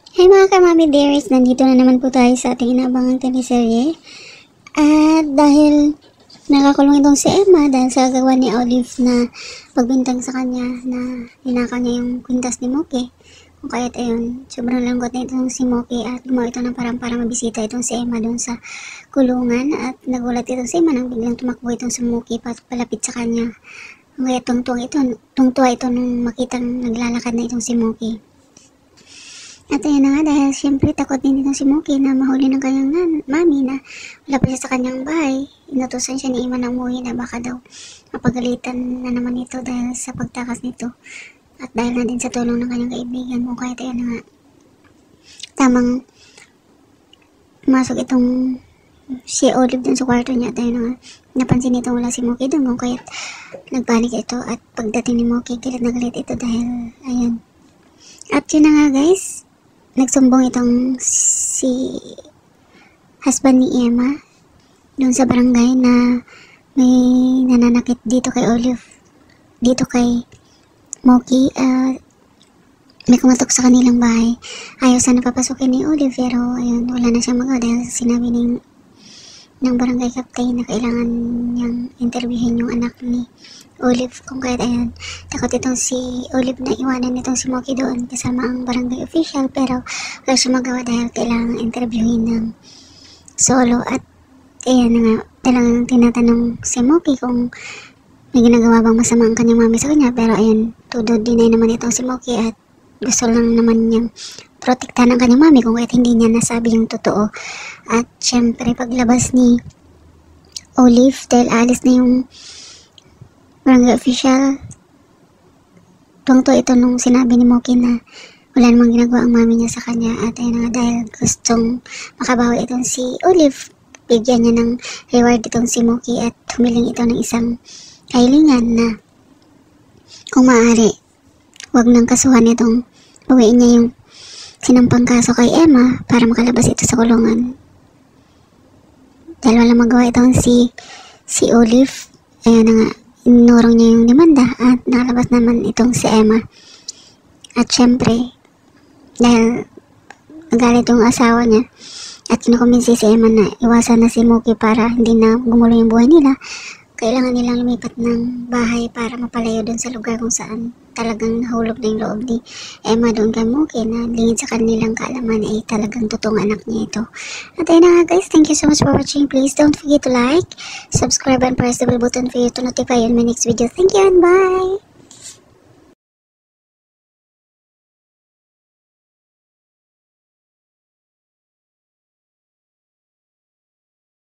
Hi mga kamami dears, nandito na naman po tayo sa ating inabangang teleserye. At dahil nakakulong itong si Emma dahil sa gagawa ni Olive na pagbintang sa kanya na hinaka niya yung kwintas ni Moki. Kung kaya't ayun, sobrang lungkot na itong si Moki at gumawa ito ng para mabisita itong si Emma doon sa kulungan. At nagulat itong si Emma nang biglang tumakbo itong si Moki palapit sa kanya. Kaya tungtuwa ito nung makitang naglalakad na itong si Moki. At ayun na nga, dahil syempre takot din itong si Moki na mahuli ng kanyang mami na wala pa siya sa kanyang bahay. Inutusan siya ni Emma na umuwi na baka daw mapagalitan na naman ito dahil sa pagtakas nito. At dahil na din sa tulong ng kanyang kaibigan mo, kaya ayun na nga, tamang pumasok itong si Olive dun sa kwarto niya. At ayun na nga, napansin itong wala si Moki dun, kaya nagpanik ito. At pagdating ni Moki, galit na galit ito dahil ayun. At yun na nga guys, nagsumbong itong si husband ni Emma doon sa barangay na may nananakit dito kay Olive, dito kay Moki. May kumatok sa kanilang bahay. Ayaw sana papasukin ni Olive pero ayun, wala na siyang magawa dahil sinabi ng barangay captain na kailangan niyang interviewin yung anak ni Olive. Kung kahit ayun, takot itong si Olive na iwanan itong si Moki doon kasama ang barangay official pero wala siya magawa dahil kailangan interviewin ng solo. At ayan na nga, talagang tinatanong si Moki kung may ginagawa bang masama ang kanyang mami sa kanya, pero ayun, deny naman itong si Moki at gusto lang naman niyang protektahan ang kanyang mami kung kahit hindi niya nasabi yung totoo. At syempre paglabas ni Olive dahil alis na yung barangay official, tungto ito nung sinabi ni Moki na wala namang ginagawa ang mami niya sa kanya. At ayun nga, dahil gustong makabawi itong si Olive, bigyan niya ng reward itong si Moki at humiling ito ng isang kahilingan na kung maaari wag nang kasuhan itong bawiin niya yung sinampang kaso kay Emma para makalabas ito sa kulungan. Dahil wala magawa itong si Olive, ayun na nga, inurong niya yung demanda at nakalabas naman itong si Emma. At syempre, dahil nagalit yung asawa niya at kinukumbinsi si Emma na iwasan na si Moki para hindi na gumulo yung buhay nila, kailangan nilang lumipat ng bahay para mapalayo dun sa lugar kung saan talagang nahulog na yung loob ni Emma doon kay Moki na lingid sa kanilang kaalaman ay talagang totoong anak niya ito. At ayun na nga guys, thank you so much for watching. Please don't forget to like, subscribe and press the bell button for you to notify on my next video. Thank you and bye!